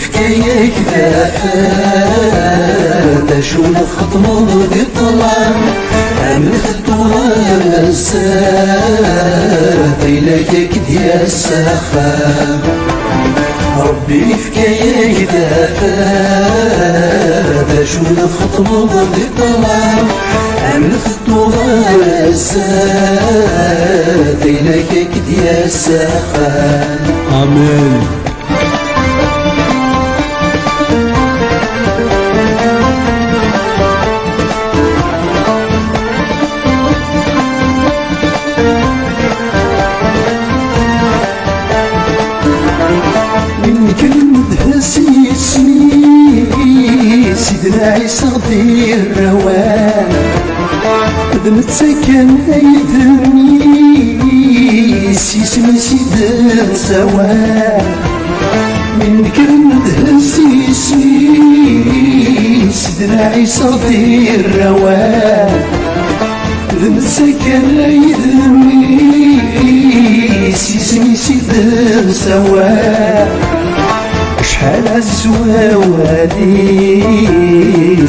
فكاية كذافة شون خطمو دي الظلام عمل خطوها الزاد إلاك كديا السخام ربي فكاية كذافة شون خطمو دي الظلام عمل خطوها الزاد إلاك كديا السخام آمين. سيدنا عيسى غدير الروان قد متسكن ايدمي سيسمي سيد السوان من كرم دهسيسي سيدنا عيسى غدير الروان قد متسكن ايدمي سيسمي سيد السوان شحال عزوا واديس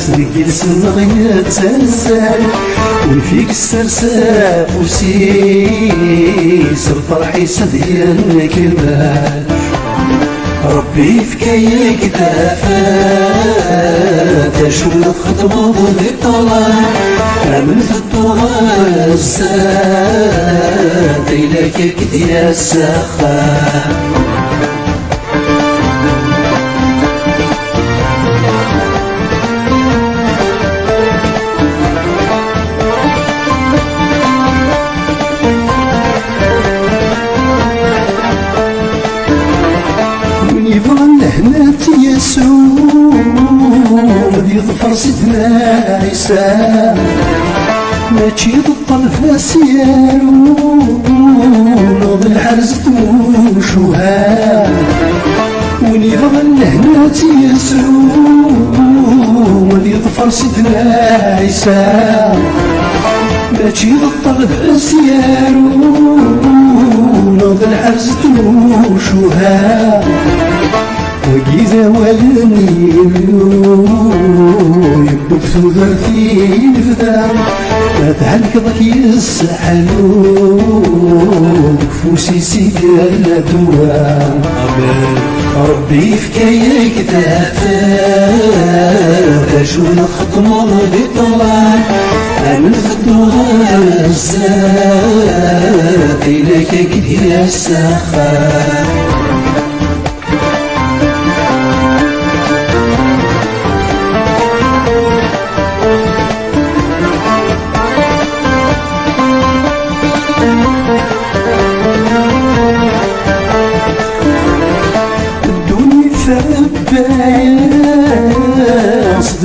رجل سنغي تسلسل وفيك السرساف وسيس الفرح يسدين كلمات ربي فكاية كذافة شون خطبو ذي الطلال عمل في الطغى الزاد إلاك كديا السخام يظفر سيدنا عيسى ماشي بالطلف سيارو نوض الحرز توشوها وني بغن لهنا تيسرو ولي يظفر سيدنا عيسى ماشي بالطلف سيارو نوض الحرز توشوها وجيزة ولني يبدو بسوذر في الفدام لا تهلك ضك يسحلو كفوسي سيقال دوام ربي فكاية كذافة شون خطمو بطلال عمل خطوها الزاد إلاك كديا السخام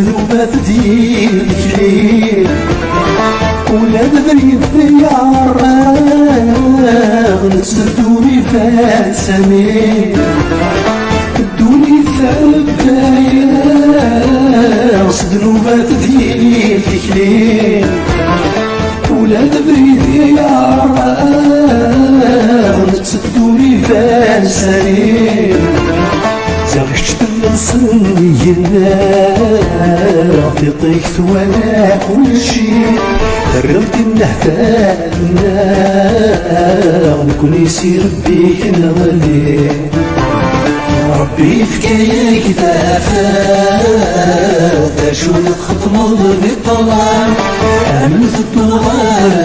ذنوبات ديك ليه ولا بريد ضيار نسردوني فاسمي دوني ثبايا ذنوبات ديك ليه ولا بريد ضيار نسردوني فاسمي زغشت الصني النار في طيكت ولا كل شي قربت النهفال النار نكون يسير بيك نغلي ربي فكاية كذافة شون خطمو بالطلال عمل في الطغى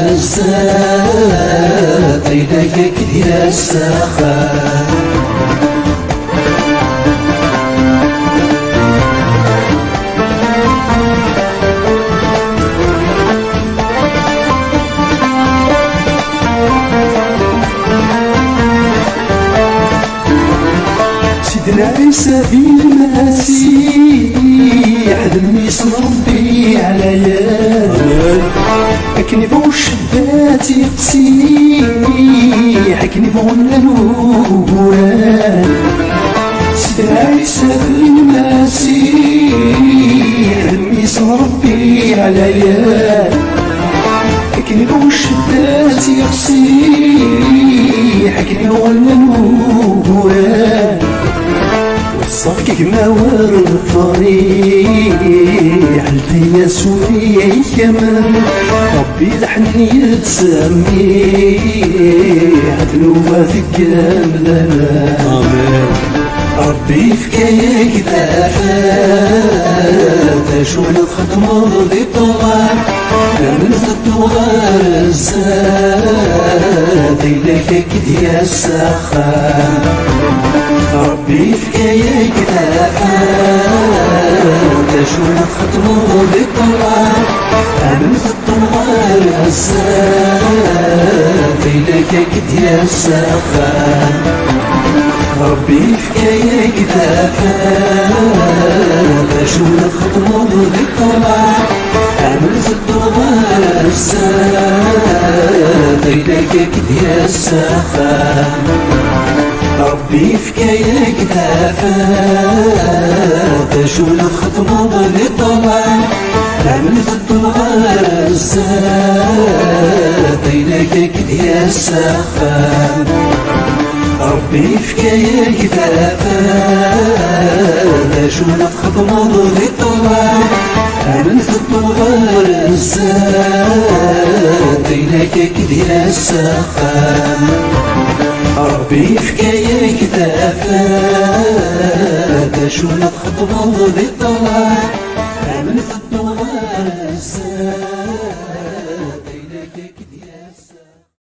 الزاد إلاك كديا السخام سيدنا عيسى بالمسيح دمي صن ربي عليا كني بو الشبات يقسيح كني بو النوران سيدنا عيسى بالمسيح دمي صن ربي عليا كني بو الشبات يقسيح كني بو النوران صاكك نور الطريق حلتي يا سوري كمان ربي لحني تسمي عدلوها في كاملنا آمين ربي فكايا كتافات شغل تخدمو ذي الطوال من الدوغار الزاد إليك كد يا السخان ربي فكايا كتافات شغل تخدمو ذي الطوال من الدوغار الزاد إليك كد يا السخان ربي فكايا كتافات شغل تخدمو ذي الطوال عملت الدوار الساد إليك كد يا السخان ربي فكايا كتافات شغل تخدمو ذي الطوال عملت الدوار الساد إليك كد يا السخان ربي فكايا كتافات شغل تخدمو ذي الطوال عملت الدوار الزاد إليك كد يا السخان ربي فكايا كتافات شغل تخدمو ذي الطوال